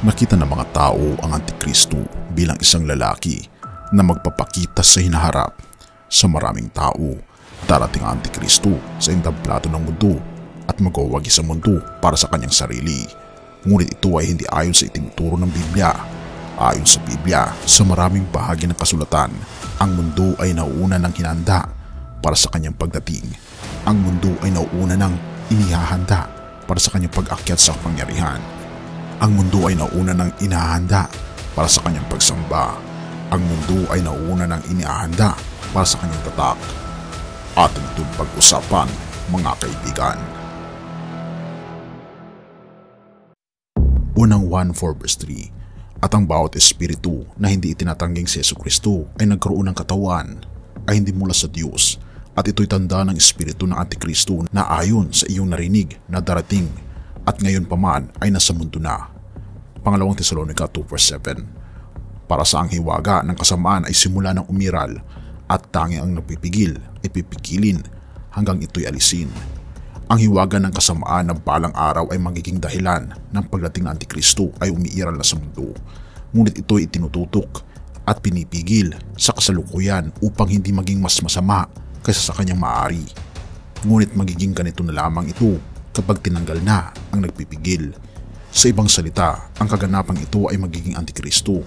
Nakita ng mga tao ang Antikristo bilang isang lalaki na magpapakita sa hinaharap sa maraming tao. Darating ang Antikristo sa entablado ng mundo at magwawagi sa mundo para sa kanyang sarili. Ngunit ito ay hindi ayon sa itinuturo ng Biblia. Ayon sa Biblia, sa maraming bahagi ng kasulatan, ang mundo ay nauuna ng hinanda para sa kanyang pagdating. Ang mundo ay nauuna ng inihahanda para sa kanyang pag-akyat sa kapangyarihan. Ang mundo ay nauna ng inahanda para sa kanyang pagsamba. Ang mundo ay nauna ng inahanda para sa kanyang tatak. Atin itong pag-usapan, mga kaibigan. Unang 1:4 verse 3. At ang bawat espiritu na hindi itinatangging si Jesucristo ay nagkaroon ng katawan ay hindi mula sa Diyos, at ito'y tanda ng espiritu ng Antikristo na ayon sa iyong narinig na darating at ngayon pa man ay nasa mundo na. Pangalawang Tesalonica 2:7. Para sa ang hiwaga ng kasamaan ay simula ng umiral, at tanging ang nagpipigil ay pipigilin hanggang ito'y alisin. Ang hiwaga ng kasamaan ng balang araw ay magiging dahilan ng pagdating ng Antikristo ay umiiral na sa mundo. Ngunit ito'y itinututok at pinipigil sa kasalukuyan upang hindi maging mas masama kaysa sa kanyang maaari. Ngunit magiging ganito na lamang ito kapag tinanggal na ang nagpipigil. Sa ibang salita, ang kaganapang ito ay magiging Antikristo,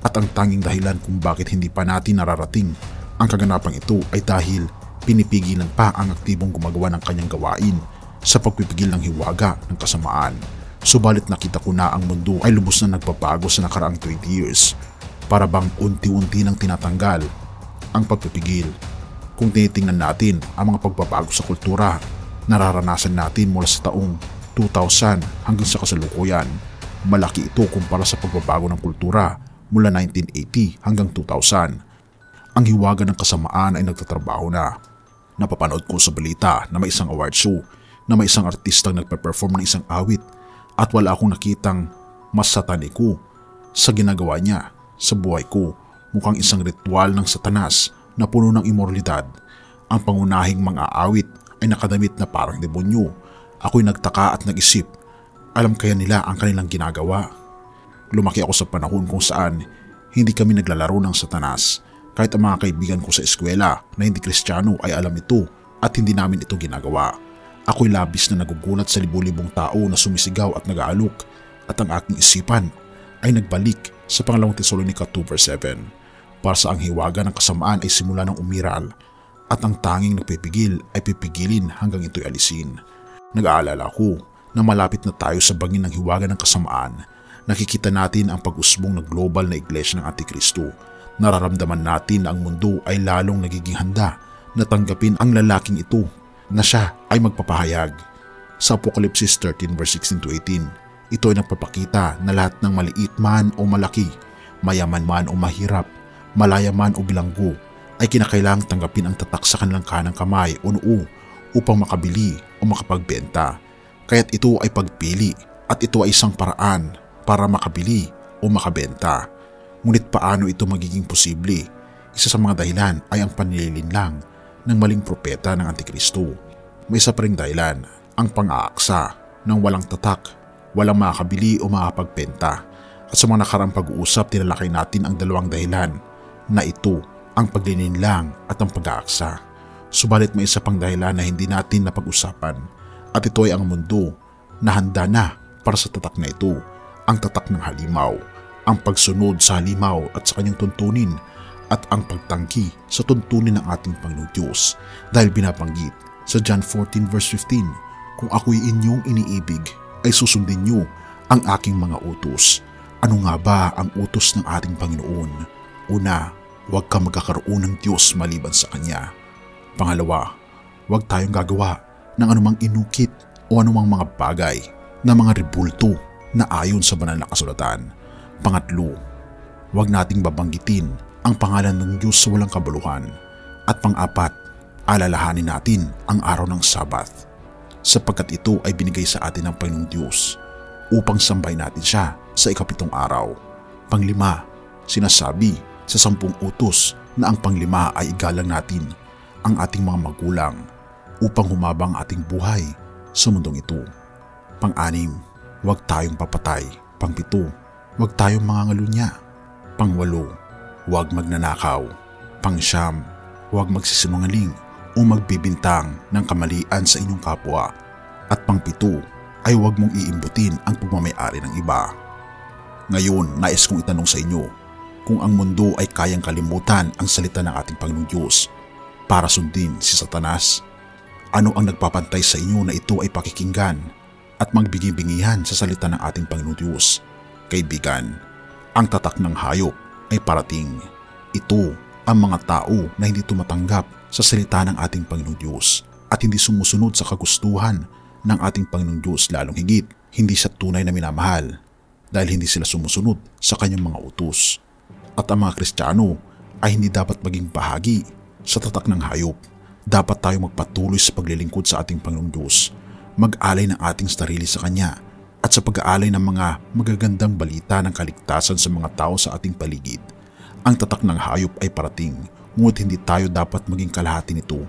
at ang tanging dahilan kung bakit hindi pa natin nararating ang kaganapang ito ay dahil pinipigilan pa ang aktibong gumagawa ng kanyang gawain sa pagpipigil ng hiwaga ng kasamaan. Subalit nakita ko na ang mundo ay lubos na nagbabago sa nakaraang 20 years, para bang unti-unti nang tinatanggal ang pagpipigil. Kung tinitingnan natin ang mga pagbabago sa kultura, nararanasan natin mula sa taong 2000 hanggang sa kasalukuyan, malaki ito kumpara sa pagbabago ng kultura mula 1980 hanggang 2000. Ang hiwaga ng kasamaan ay nagtatrabaho na. Napapanood ko sa balita na may isang award show na may isang artistang nagpe-perform ng isang awit, at wala akong nakitang mas sataniko sa ginagawa niya sa buhay ko. Mukhang isang ritual ng Satanas na puno ng imoralidad. Ang pangunahing mga awit ay nakadamit na parang demonyo. Ako'y nagtaka at nag-isip, alam kaya nila ang kanilang ginagawa? Lumaki ako sa panahon kung saan hindi kami naglalaro ng Satanas. Kahit ang mga kaibigan ko sa eskwela na hindi Kristiyano ay alam ito at hindi namin ito ginagawa. Ako'y labis na nagugulat sa libu-libong tao na sumisigaw at nag-aalok, at ang aking isipan ay nagbalik sa pangalawang Tesalonica 2:7. Para sa ang hiwaga ng kasamaan ay simula ng umiral, at ang tanging nagpipigil ay pipigilin hanggang ito'y alisin. Nag-aalala ko na malapit na tayo sa bangin ng hiwaga ng kasamaan. Nakikita natin ang pag-usbong ng global na iglesia ng Antikristo. Nararamdaman natin na ang mundo ay lalong nagiging handa na tanggapin ang lalaking ito na siya ay magpapahayag. Sa Apokalipsis 13 verse 16-18, ito ay nagpapakita na lahat ng maliit man o malaki, mayaman man o mahirap, malaya man o bilanggo, ay kinakailangang tanggapin ang tatak sa kanilang kanang kamay o noo upang makabili o makapagbenta. Kaya't ito ay pagpili, at ito ay isang paraan para makabili o makabenta. Ngunit paano ito magiging posible? Isa sa mga dahilan ay ang panlilinlang ng maling propeta ng Antikristo. May isa pa ring dahilan, ang pang-aaksa ng walang tatak, walang makakabili o makakapagbenta. At sa mga nakaraang pag-uusap, tinalakay natin ang dalawang dahilan na ito, ang paglilinlang at ang pag-aaksa. Subalit may isa pang dahilan na hindi natin napag-usapan, at ito ay ang mundo na handa na para sa tatak na ito, ang tatak ng halimaw, ang pagsunod sa halimaw at sa kanyang tuntunin, at ang pagtangki sa tuntunin ng ating Panginoong Diyos, dahil binabanggit sa John 14 verse 15, kung ako'y inyong iniibig ay susundin niyo ang aking mga utos. Ano nga ba ang utos ng ating Panginoon? Una, huwag ka magkakaroon ng Diyos maliban sa Kanya. Pangalawa, huwag tayong gagawa ng anumang inukit o anumang mga bagay na mga rebulto na ayon sa banal na kasulatan. Pangatlo, huwag nating babanggitin ang pangalan ng Diyos sa walang kabuluhan. At pang-apat, alalahanin natin ang araw ng Sabat, sapagkat ito ay binigay sa atin ng Panginoong Diyos upang sambahin natin siya sa ika-7 araw. Panglima, sinasabi sa 10 utos na ang panglima ay igalang natin ang ating mga magulang upang humabang ating buhay sa mundong ito. Pang-anim, huwag tayong papatay. Pang-7, huwag tayong mangangalunya. Pang-8, huwag magnanakaw. Pang-9, huwag magsisinungaling o magbibintang ng kamalian sa inyong kapwa. At pang-7 ay huwag mong iimbutin ang pagmamay-ari ng iba. Ngayon, nais kong itanong sa inyo, kung ang mundo ay kayang kalimutan ang salita ng ating Panginoong Diyos para sundin si Satanas, ano ang nagpapantay sa inyo na ito ay pakikinggan at magbingi-bingihan sa salita ng ating Panginoong Diyos? Kaibigan, ang tatak ng hayop ay parating. Ito ang mga tao na hindi tumatanggap sa salita ng ating Panginoong Diyos at hindi sumusunod sa kagustuhan ng ating Panginoong Diyos, lalong higit hindi sa tunay na minamahal dahil hindi sila sumusunod sa kanyang mga utos. At ang mga Kristiyano ay hindi dapat maging bahagi sa tatak ng hayop. Dapat tayo magpatuloy sa paglilingkod sa ating Panginoong Diyos, mag-alay ng ating sarili sa Kanya at sa pag-aalay ng mga magagandang balita ng kaligtasan sa mga tao sa ating paligid. Ang tatak ng hayop ay parating, ngunit hindi tayo dapat maging kalahati nito.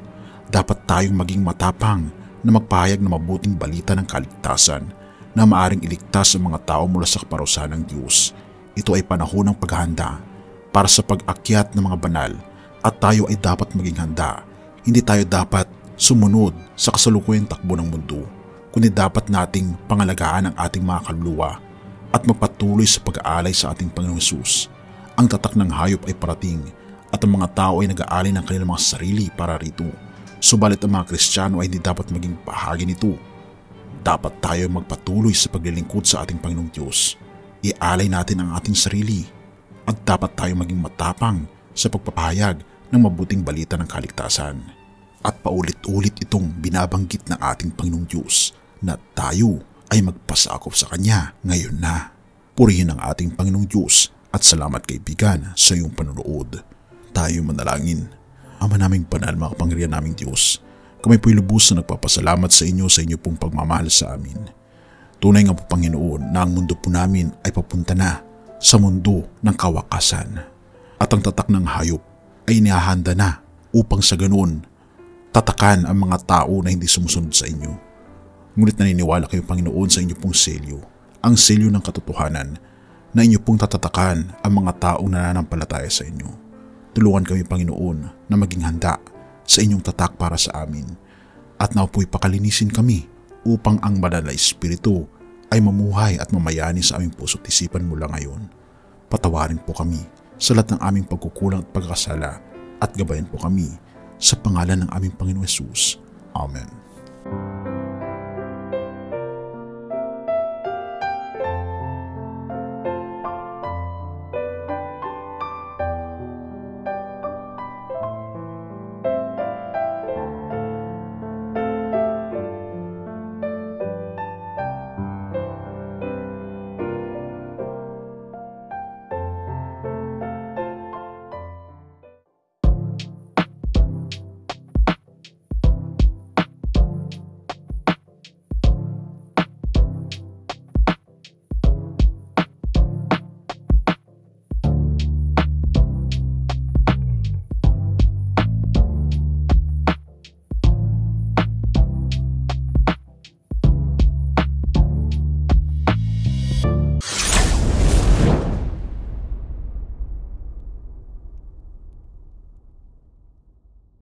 Dapat tayong maging matapang na magpahayag ng mabuting balita ng kaligtasan na maaring iligtas ang mga tao mula sa kaparusahan ng Diyos. Ito ay panahon ng paghahanda para sa pag-akyat ng mga banal at tayo ay dapat maging handa. Hindi tayo dapat sumunod sa kasalukuyang takbo ng mundo, kundi dapat nating pangalagaan ang ating mga kaluluwa at magpatuloy sa pag-aalay sa ating Panginoong Hesus. Ang tatak ng hayop ay parating at ang mga tao ay nag-aalay ng kanilang mga sarili para rito. Subalit ang mga Kristiyano ay hindi dapat maging bahagi nito. Dapat tayo magpatuloy sa paglilingkod sa ating Panginoong Diyos. Ialay natin ang ating sarili at dapat tayo maging matapang sa pagpapahayag ng mabuting balita ng kaligtasan. At paulit-ulit itong binabanggit ng ating Panginoong Diyos na tayo ay magpasakop sa Kanya ngayon na. Purihin ang ating Panginoong Diyos at salamat kaibigan sa iyong panonood. Tayo manalangin. Ama naming banal, makapangyarihan naming Diyos, kami po'y lubos na nagpapasalamat sa inyo pong pagmamahal sa amin. Tunay nga po Panginoon na ang mundo po namin ay papunta na sa mundo ng kawakasan. At ang tatak ng hayop ay inihahanda na upang sa ganoon tatakan ang mga tao na hindi sumusunod sa inyo. Ngunit naniniwala kayo Panginoon sa inyo pong selyo, ang selyo ng katotohanan na inyo pong tatatakan ang mga taong nananampalataya sa inyo. Tulungan kami Panginoon na maging handa sa inyong tatak para sa amin at na po'y pakalinisin kami upang ang banal na Espiritu ay mamuhay at mamayani sa aming puso't isipan mula ngayon. Patawarin po kami sa lahat ng aming pagkukulang at pagkakasala at gabayan po kami sa pangalan ng aming Panginoong Hesus. Amen.